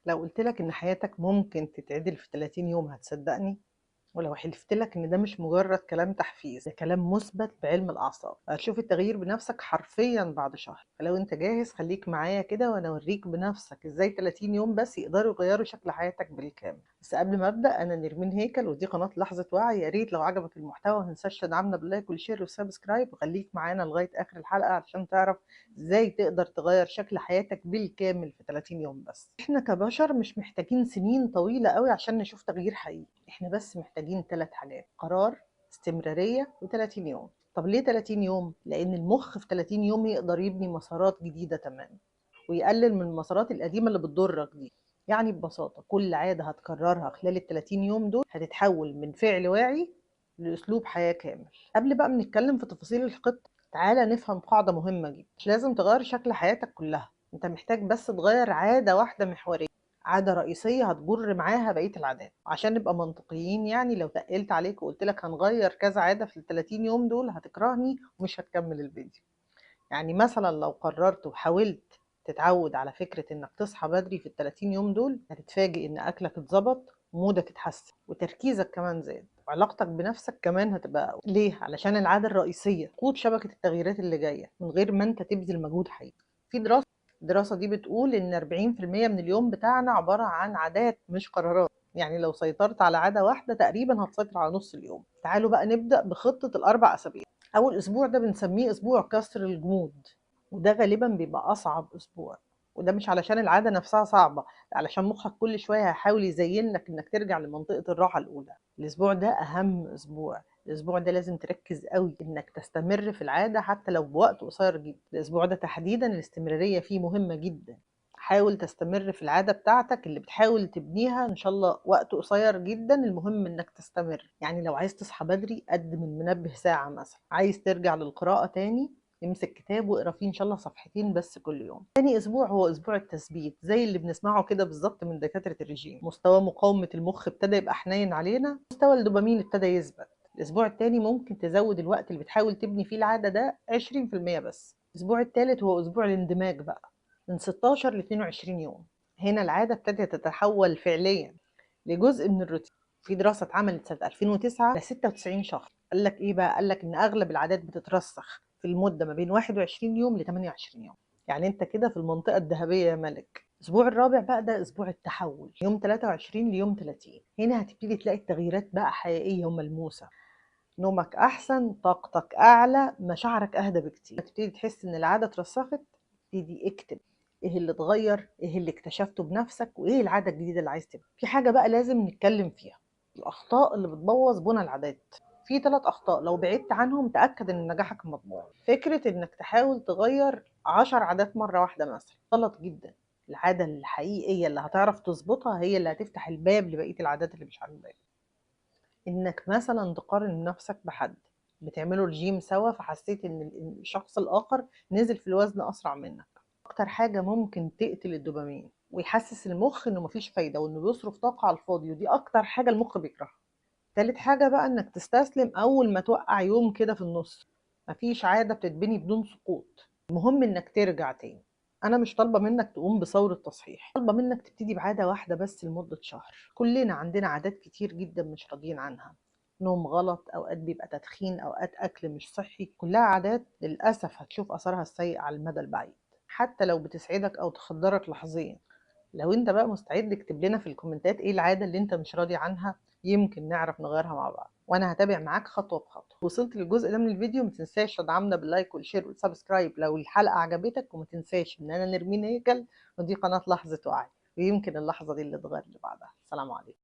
لو قلت لك إن حياتك ممكن تتعدل في 30 يوم هتصدقني؟ ولو حلفت لك إن ده مش مجرد كلام تحفيز، ده كلام مثبت بعلم الأعصاب، هتشوف التغيير بنفسك حرفيا بعد شهر. فلو أنت جاهز خليك معايا كده وأنا أوريك بنفسك إزاي 30 يوم بس يقدروا يغيروا شكل حياتك بالكامل. بس قبل ما أبدأ، أنا نرمين هيكل ودي قناة لحظة وعي. يا ريت لو عجبك المحتوى متنساش تدعمنا باللايك والشير والسبسكرايب، وخليك معانا لغاية آخر الحلقة علشان تعرف إزاي تقدر تغير شكل حياتك بالكامل في 30 يوم بس. إحنا كبشر مش محتاجين سنين طويلة قوي عشان نشوف تغيير حقيقي، إحنا بس محتاجين 3 حاجات: قرار، استمرارية، و30 يوم. طب ليه 30 يوم؟ لأن المخ في 30 يوم يقدر يبني مسارات جديدة تماما، ويقلل من المسارات القديمة اللي بتضرك دي. يعني ببساطة كل عادة هتكررها خلال ال 30 يوم دول هتتحول من فعل واعي لأسلوب حياة كامل. قبل بقى ما نتكلم في تفاصيل الخطة، تعالى نفهم قاعدة مهمة جدا. مش لازم تغير شكل حياتك كلها، انت محتاج بس تغير عادة واحدة محورية، عادة رئيسية هتجر معاها بقية العادات. عشان نبقى منطقيين، يعني لو تقلت عليك وقلت لك هنغير كذا عادة في ال 30 يوم دول هتكرهني ومش هتكمل الفيديو. يعني مثلا لو قررت وحاولت تتعود على فكرة انك تصحى بدري في ال 30 يوم دول، هتتفاجئ ان اكلك اتظبط ومودك اتحسن وتركيزك كمان زاد وعلاقتك بنفسك كمان هتبقى أقوى. ليه؟ علشان العادة الرئيسية تقود شبكة التغييرات اللي جاية من غير ما انت تبذل مجهود حقيقي. في الدراسة دي بتقول ان 40% من اليوم بتاعنا عبارة عن عادات مش قرارات. يعني لو سيطرت على عادة واحدة تقريبا هتسيطر على نص اليوم. تعالوا بقى نبدأ بخطة ال4 أسابيع. أول أسبوع ده بنسميه أسبوع كسر الجمود، وده غالبا بيبقى أصعب أسبوع. وده مش علشان العادة نفسها صعبة، لا، علشان مخك كل شوية هيحاول يزين لك إنك ترجع لمنطقة الراحة الأولى. الأسبوع ده أهم أسبوع. الأسبوع ده لازم تركز قوي إنك تستمر في العادة حتى لو بوقت قصير جدا. الأسبوع ده تحديدا الاستمرارية فيه مهمة جدا. حاول تستمر في العادة بتاعتك اللي بتحاول تبنيها، إن شاء الله وقت قصير جدا، المهم إنك تستمر. يعني لو عايز تصحى بدري قدم المنبه ساعة مثلا، عايز ترجع للقراءة تاني امسك كتاب واقرا فيه إن شاء الله صفحتين بس كل يوم. تاني أسبوع هو أسبوع التثبيت، زي اللي بنسمعه كده بالظبط من دكاترة الرجيم. مستوى مقاومة المخ ابتدى يبقى حنين علينا، مستوى الدوبامين ابتدى يثبت. الأسبوع التاني ممكن تزود الوقت اللي بتحاول تبني فيه العادة ده 20% بس. الأسبوع التالت هو أسبوع الاندماج بقى، من 16 ل 22 يوم. هنا العادة ابتدت تتحول فعليا لجزء من الروتين. في دراسة اتعملت سنة 2009 ل 96 شخص، قال لك ايه بقى؟ قال لك ان اغلب العادات بتترسخ في المدة ما بين 21 يوم ل 28 يوم. يعني انت كده في المنطقة الذهبية يا ملك. الاسبوع الرابع بقى ده اسبوع التحول، يوم 23 ليوم 30. هنا هتبتدي تلاقي التغييرات بقى حقيقية وملموسة. نومك احسن، طاقتك اعلى، مشاعرك اهدى بكتير. هتبتدي تحس ان العادة اترسخت. ابتدي اكتب ايه اللي اتغير، ايه اللي اكتشفته بنفسك، وايه العادة الجديدة اللي عايز تبقى. في حاجة بقى لازم نتكلم فيها: الأخطاء اللي بتبوظ بنى العادات. في 3 أخطاء لو بعدت عنهم تأكد إن نجاحك مضمون. فكرة إنك تحاول تغير 10 عادات مرة واحدة مثلا غلط جدا. العادة الحقيقية اللي هتعرف تظبطها هي اللي هتفتح الباب لبقية العادات اللي مش عاجباك. إنك مثلا تقارن نفسك بحد بتعملوا الجيم سوا، فحسيت إن الشخص الآخر نزل في الوزن أسرع منك. أكتر حاجة ممكن تقتل الدوبامين ويحسس المخ إنه مفيش فايدة وإنه بيصرف طاقة على الفاضي، ودي أكتر حاجة المخ بيكرهها. تالت حاجة بقى إنك تستسلم أول ما توقع يوم كده في النص. مفيش عادة بتتبني بدون سقوط، المهم إنك ترجع تاني. أنا مش طالبة منك تقوم بثورة تصحيح، طالبة منك تبتدي بعادة واحدة بس لمدة شهر. كلنا عندنا عادات كتير جدا مش راضيين عنها: نوم غلط، أوقات بيبقى تدخين، أوقات أكل مش صحي. كلها عادات للأسف هتشوف أثرها السيء على المدى البعيد، حتى لو بتسعدك أو تخدرك لحظيا. لو انت بقى مستعد اكتب لنا في الكومنتات ايه العادة اللي انت مش راضي عنها، يمكن نعرف نغيرها مع بعض، وانا هتابع معاك خطوة بخطوة. وصلت للجزء ده من الفيديو متنساش تدعمنا باللايك والشير والسبسكرايب لو الحلقة عجبتك، وما تنساش ان انا نرمين هيكل ودي قناة لحظة وعي، ويمكن اللحظة دي اللي تغير اللي بعدها. السلام عليكم.